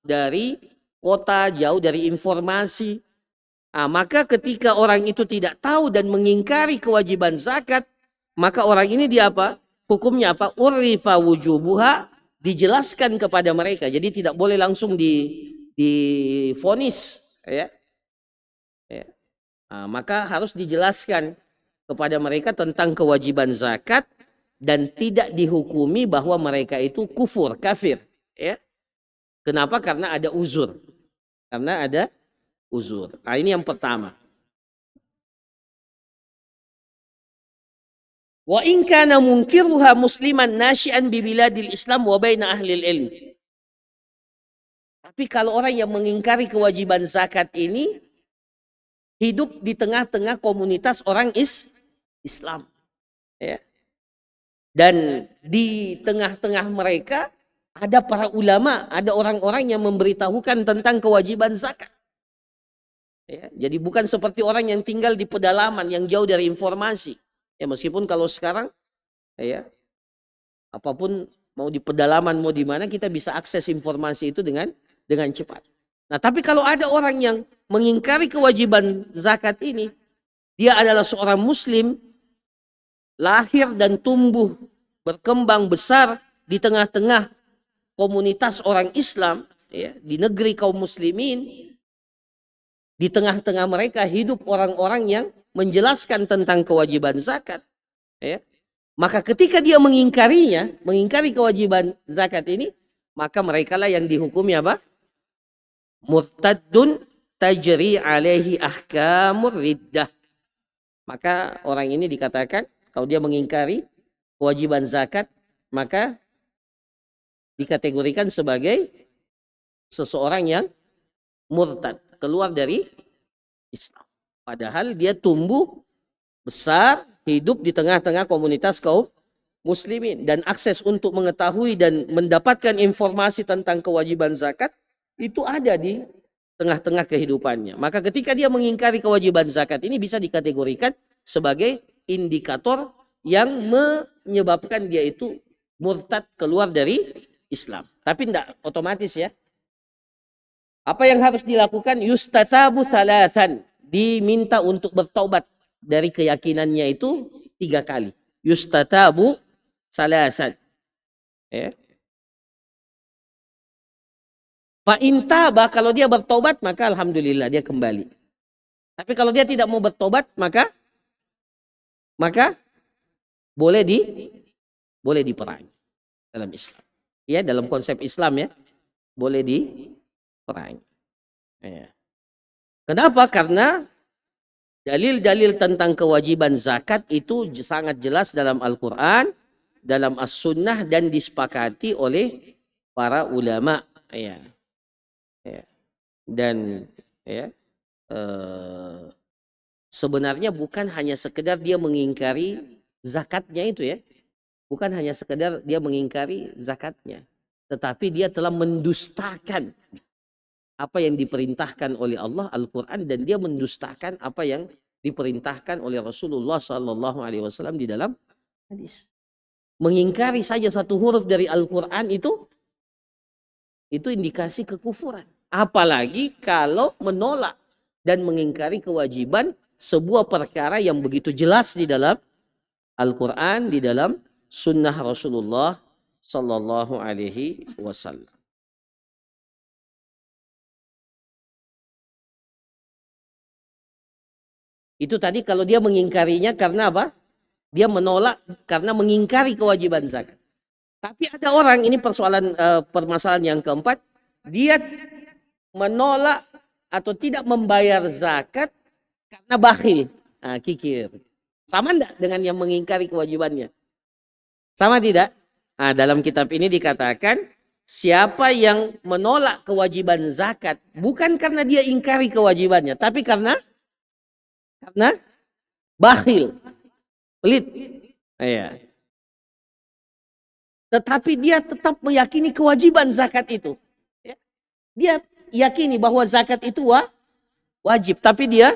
dari kota, jauh dari informasi. Maka ketika orang itu tidak tahu dan mengingkari kewajiban zakat, maka orang ini dia apa? Hukumnya apa? Urifa wujubuha, dijelaskan kepada mereka. Jadi tidak boleh langsung divonis, maka harus dijelaskan kepada mereka tentang kewajiban zakat dan tidak dihukumi bahwa mereka itu kufur, kafir. Kenapa? Karena ada uzur. Karena ada uzur. Ini yang pertama. Wa in kana munkiruha musliman nasyi'an bi biladil Islam wa baina ahli ilm. Tapi kalau orang yang mengingkari kewajiban zakat ini hidup di tengah-tengah komunitas orang Islam. Dan di tengah-tengah mereka ada para ulama, ada orang-orang yang memberitahukan tentang kewajiban zakat. Jadi bukan seperti orang yang tinggal di pedalaman yang jauh dari informasi. Meskipun kalau sekarang apapun mau di pedalaman mau di mana kita bisa akses informasi itu dengan cepat. Nah, tapi kalau ada orang yang mengingkari kewajiban zakat ini, dia adalah seorang muslim, lahir dan tumbuh, berkembang besar di tengah-tengah komunitas orang Islam, di negeri kaum muslimin. Di tengah-tengah mereka hidup orang-orang yang menjelaskan tentang kewajiban zakat. Maka ketika dia mengingkarinya, mengingkari kewajiban zakat ini, maka mereka lah yang dihukumi apa? Murtaddun tajri alaihi ahkamur riddah. Maka orang ini dikatakan, kalau dia mengingkari kewajiban zakat, maka dikategorikan sebagai seseorang yang murtad, keluar dari Islam. Padahal dia tumbuh besar, hidup di tengah-tengah komunitas kaum muslimin, dan akses untuk mengetahui dan mendapatkan informasi tentang kewajiban zakat itu ada di tengah-tengah kehidupannya. Maka ketika dia mengingkari kewajiban zakat ini bisa dikategorikan sebagai indikator yang menyebabkan dia itu murtad, keluar dari Islam. Tapi tidak otomatis ya. Apa yang harus dilakukan? Yustatabu thalathan. Diminta untuk bertaubat dari keyakinannya itu 3 kali. Yustatabu thalathan. Fa in taba, kalau dia bertobat maka alhamdulillah dia kembali. Tapi kalau dia tidak mau bertobat maka boleh diperangi dalam Islam. Dalam konsep Islam boleh diperangi. Kenapa? Karena dalil-dalil tentang kewajiban zakat itu sangat jelas dalam Al-Quran, dalam As-Sunnah, dan disepakati oleh para ulama. Dan sebenarnya bukan hanya sekedar dia mengingkari zakatnya itu bukan hanya sekedar dia mengingkari zakatnya, tetapi dia telah mendustakan apa yang diperintahkan oleh Allah Al-Quran, dan dia mendustakan apa yang diperintahkan oleh Rasulullah SAW di dalam hadis. Mengingkari saja satu huruf dari Al-Quran itu indikasi kekufuran. Apalagi kalau menolak dan mengingkari kewajiban sebuah perkara yang begitu jelas di dalam Al-Quran, di dalam sunnah Rasulullah SAW. Itu tadi kalau dia mengingkarinya karena apa? Dia menolak karena mengingkari kewajiban zakat. Tapi ada orang, ini permasalahan yang keempat, dia menolak atau tidak membayar zakat karena bakhil, kikir. Sama enggak dengan yang mengingkari kewajibannya? Sama tidak? Nah, dalam kitab ini dikatakan siapa yang menolak kewajiban zakat bukan karena dia ingkari kewajibannya, tapi karena bakhil, pelit. Ya. Tetapi dia tetap meyakini kewajiban zakat itu. Ya. Dia yakini bahwa zakat itu wajib, tapi dia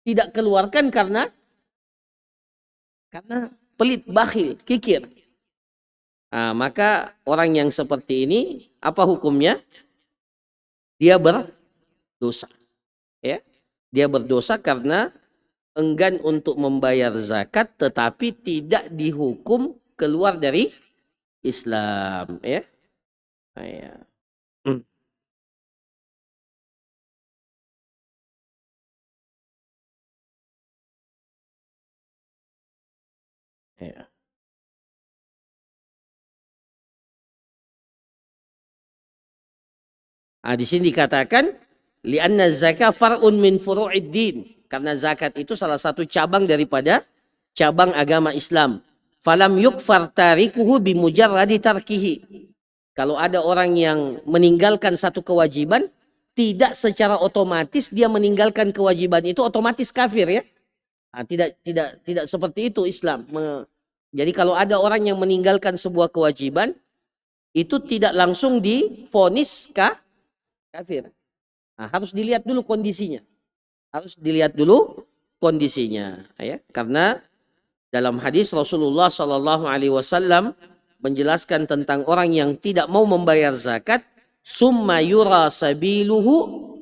tidak keluarkan karena pelit, bakhil, kikir. Nah, maka orang yang seperti ini apa hukumnya? Dia berdosa. Ya. Dia berdosa karena enggan untuk membayar zakat tetapi tidak dihukum keluar dari Islam, ya. Ya. Ya. Di sini dikatakan li'anna zakat far'un min furu'id din, karena zakat itu salah satu cabang daripada cabang agama Islam. Falam yukfar tarikuhu bimujarradi tarkihi. Kalau ada orang yang meninggalkan satu kewajiban, tidak secara otomatis dia meninggalkan kewajiban itu otomatis kafir, ya. Tidak seperti itu Islam. Jadi kalau ada orang yang meninggalkan sebuah kewajiban, itu tidak langsung divonis kafir. Harus dilihat dulu kondisinya. Ya. Karena dalam hadis Rasulullah Shallallahu Alaihi Wasallam menjelaskan tentang orang yang tidak mau membayar zakat, summa yura sabiluhu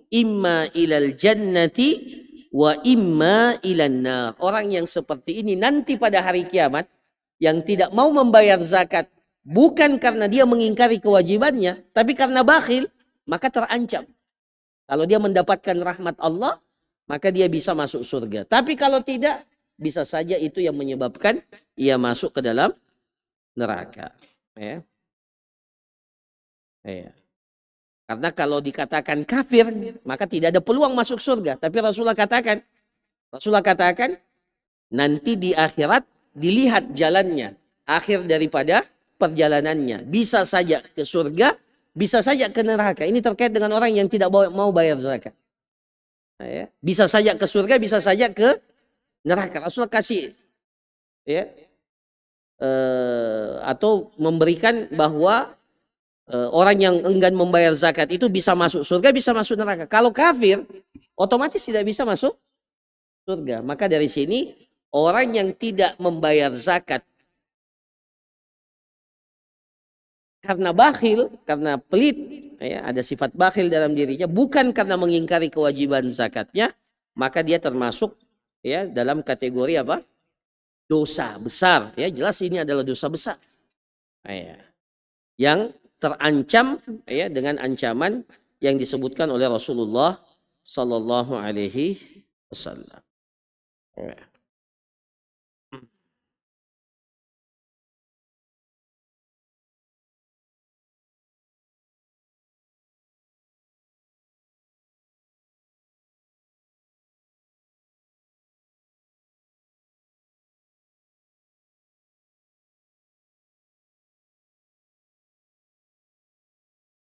imma ilal jannati wa imma ilan nar. Orang yang seperti ini nanti pada hari kiamat, yang tidak mau membayar zakat bukan karena dia mengingkari kewajibannya, tapi karena bakhil, maka terancam. Kalau dia mendapatkan rahmat Allah, maka dia bisa masuk surga. Tapi kalau tidak, bisa saja itu yang menyebabkan ia masuk ke dalam neraka. Ya. Ya. Karena kalau dikatakan kafir, maka tidak ada peluang masuk surga. Tapi Rasulullah katakan, nanti di akhirat dilihat jalannya, akhir daripada perjalanannya. Bisa saja ke surga, bisa saja ke neraka. Ini terkait dengan orang yang tidak mau bayar zakat. Ya. Bisa saja ke surga, bisa saja ke neraka. Rasul kasih, ya, atau memberikan bahwa orang yang enggan membayar zakat itu bisa masuk surga, bisa masuk neraka. Kalau kafir, otomatis tidak bisa masuk surga. Maka dari sini orang yang tidak membayar zakat karena bakhil, karena pelit, ya, ada sifat bakhil dalam dirinya, bukan karena mengingkari kewajiban zakatnya, maka dia termasuk, ya, dalam kategori apa? Dosa besar. Ya, jelas ini adalah dosa besar. Ya. Yang terancam, ya, dengan ancaman yang disebutkan oleh Rasulullah Sallallahu Alaihi Wasallam. Ya.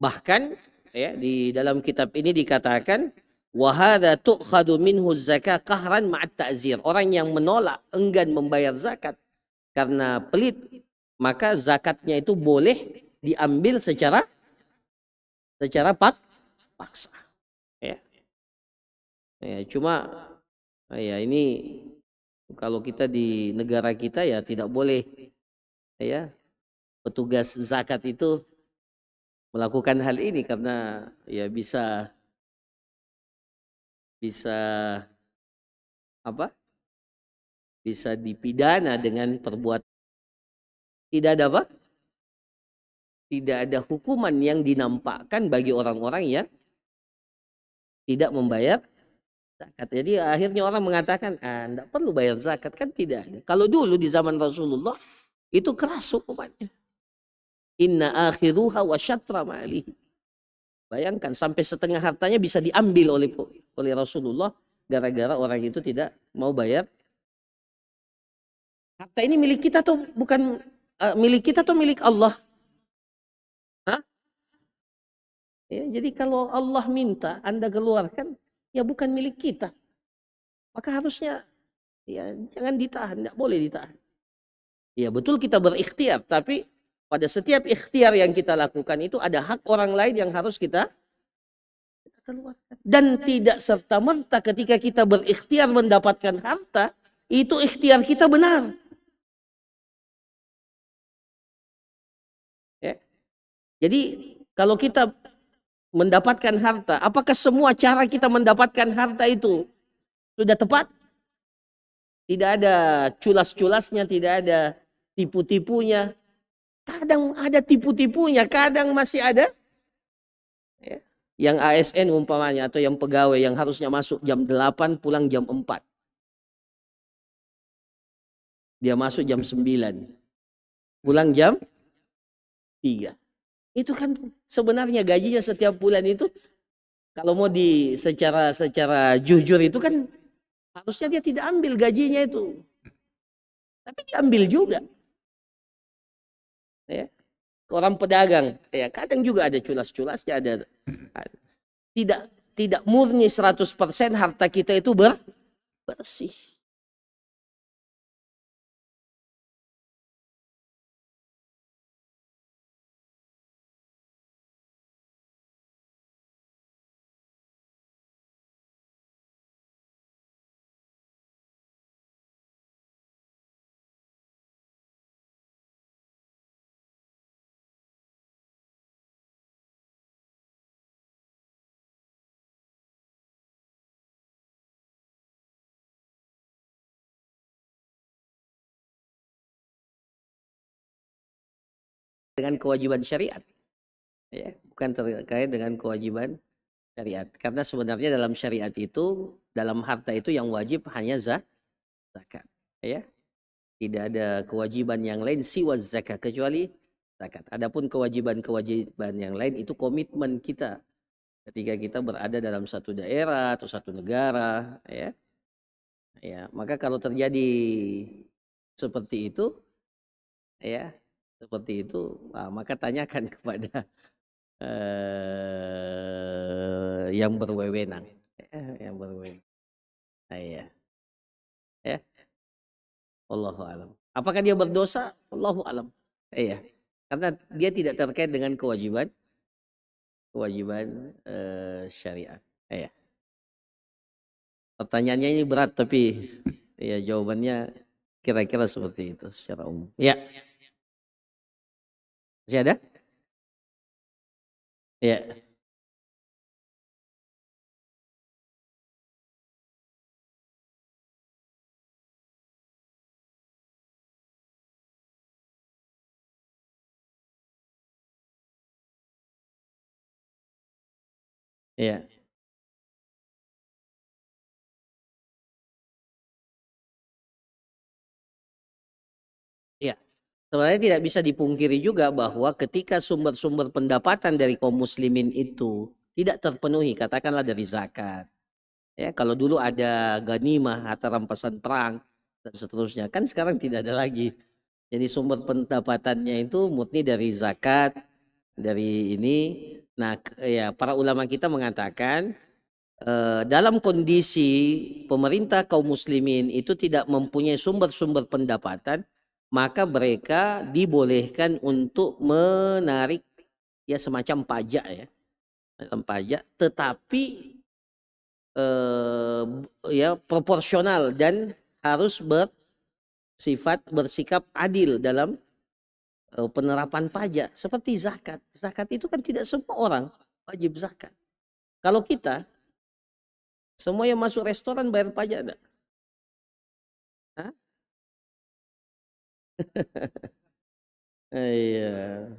Bahkan, ya, di dalam kitab ini dikatakan wa hadza tu'khadhu minhu zakah qahran ma'at ta'zir. Orang yang menolak, enggan membayar zakat karena pelit, maka zakatnya itu boleh diambil secara paksa. Ya. Ya, cuma ya ini kalau kita di negara kita ya tidak boleh, ya, petugas zakat itu melakukan hal ini karena ya bisa apa? Bisa dipidana dengan perbuatan. Tidak ada apa? Tidak ada hukuman yang dinampakkan bagi orang-orang yang tidak membayar zakat. Jadi akhirnya orang mengatakan, enggak perlu bayar zakat, kan tidak ada. Kalau dulu di zaman Rasulullah itu keras hukumannya. Inna akhiruha wa syatra ma'alihi. Bayangkan sampai setengah hartanya bisa diambil oleh Rasulullah gara-gara orang itu tidak mau bayar. Harta ini milik kita atau bukan milik kita atau milik Allah? Hah? Ya, jadi kalau Allah minta Anda keluarkan, ya bukan milik kita. Maka harusnya ya jangan ditahan, tidak boleh ditahan. Ya betul kita berikhtiar, tapi pada setiap ikhtiar yang kita lakukan itu ada hak orang lain yang harus kita keluarkan. Dan tidak serta-merta ketika kita berikhtiar mendapatkan harta, itu ikhtiar kita benar. Ya. Jadi kalau kita mendapatkan harta, apakah semua cara kita mendapatkan harta itu sudah tepat? Tidak ada culas-culasnya, tidak ada tipu-tipunya. Kadang ada tipu-tipunya, kadang masih ada. Ya. Yang ASN umpamanya atau yang pegawai yang harusnya masuk jam 8 pulang jam 4. Dia masuk jam 9. Pulang jam 3. Itu kan sebenarnya gajinya setiap bulan itu kalau mau secara jujur itu kan harusnya dia tidak ambil gajinya itu. Tapi diambil juga. Ya. Orang pedagang, ya kadang juga ada culas-culasnya, ada tidak murni 100% harta kita itu bersih. Dengan kewajiban syariat, ya bukan terkait dengan kewajiban syariat. Karena sebenarnya dalam syariat itu, dalam harta itu yang wajib hanya zakat, ya. Tidak ada kewajiban yang lain siwa zakat kecuali zakat. Adapun kewajiban-kewajiban yang lain itu komitmen kita ketika kita berada dalam satu daerah atau satu negara, ya. Ya, maka kalau terjadi seperti itu, ya, seperti itu, maka tanyakan kepada yang berwenang, yang berwenang. Ya, ya. Allahu alam. Apakah dia berdosa? Allahu alam. Iya. Karena dia tidak terkait dengan kewajiban syariat. Iya. Pertanyaannya ini berat tapi ya jawabannya kira-kira seperti itu secara umum. Ya. Masih ada? Ya. Ya. Ya. Sebenarnya tidak bisa dipungkiri juga bahwa ketika sumber-sumber pendapatan dari kaum muslimin itu tidak terpenuhi, katakanlah dari zakat. Ya, kalau dulu ada ganimah atau rampasan perang dan seterusnya, kan sekarang tidak ada lagi. Jadi sumber pendapatannya itu murni dari zakat, dari ini. Nah, ya para ulama kita mengatakan dalam kondisi pemerintah kaum muslimin itu tidak mempunyai sumber-sumber pendapatan, maka mereka dibolehkan untuk menarik ya semacam pajak, ya, semacam pajak, tetapi ya proporsional dan harus bersikap adil dalam penerapan pajak seperti zakat. Zakat itu kan tidak semua orang wajib zakat. Kalau kita semua yang masuk restoran bayar pajak enggak? Hah? Iya.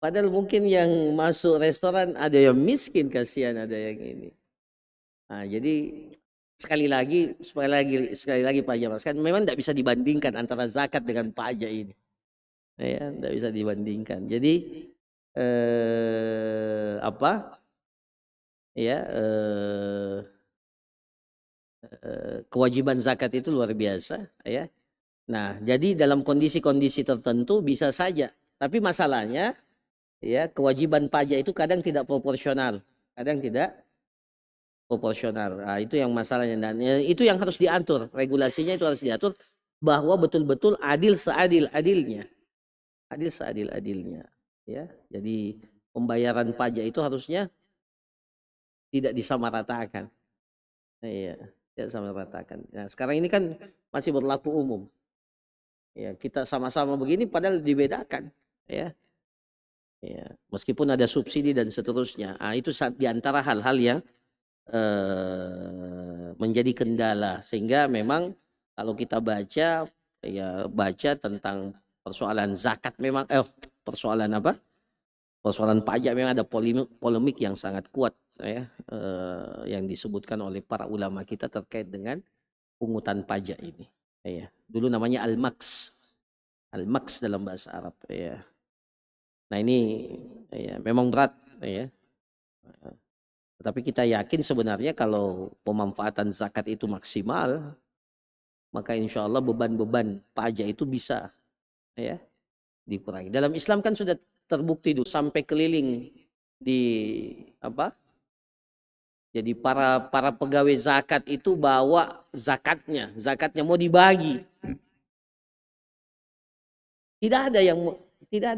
Padahal mungkin yang masuk restoran ada yang miskin, kasihan, ada yang ini. Nah, jadi sekali lagi Pak Jamal, kan memang tidak bisa dibandingkan antara zakat dengan pajak ini. Ya, tidak bisa dibandingkan. Jadi apa? Ya, kewajiban zakat itu luar biasa, ya. Nah, jadi dalam kondisi-kondisi tertentu bisa saja. Tapi masalahnya, ya, kewajiban pajak itu kadang tidak proporsional, kadang tidak proporsional. Nah, itu yang masalahnya, dan itu yang harus diatur. Regulasinya itu harus diatur bahwa betul-betul adil seadil-adilnya, adil seadil-adilnya. Ya, jadi pembayaran pajak itu harusnya tidak disamaratakan. Iya, tidak disamaratakan. Nah, sekarang ini kan masih berlaku umum. Ya, kita sama-sama begini padahal dibedakan, ya. Ya, meskipun ada subsidi dan seterusnya. Nah, itu di antara hal-hal yang menjadi kendala, sehingga memang kalau kita baca, ya baca tentang persoalan zakat, memang persoalan apa? Persoalan pajak memang ada polemik yang sangat kuat, ya, yang disebutkan oleh para ulama kita terkait dengan pungutan pajak ini. Ya, dulu namanya al-maks dalam bahasa Arab. Ya. Nah ini, ya, memang berat, ya. Tapi kita yakin sebenarnya kalau pemanfaatan zakat itu maksimal, maka insya Allah beban-beban pajak itu bisa, ya, dikurangi. Dalam Islam kan sudah terbukti dulu sampai keliling di apa? Jadi para pegawai zakat itu bawa zakatnya mau dibagi. Tidak ada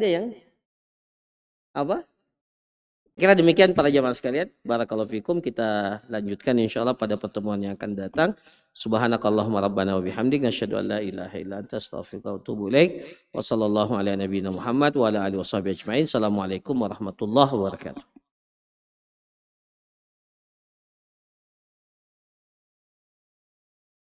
yang apa? Kira demikian para jamaah sekalian. Barakallahu fikum. Kita lanjutkan insyaallah pada pertemuan yang akan datang. Subhanakallahumma rabbana wa bihamdik nasyhadu an la ilaha illa anta astaghfiruka wa atubu ilaik. Wa sallallahu ala nabiyyina Muhammad wa ala alihi washabihi ajmain. Assalamualaikum warahmatullahi wabarakatuh.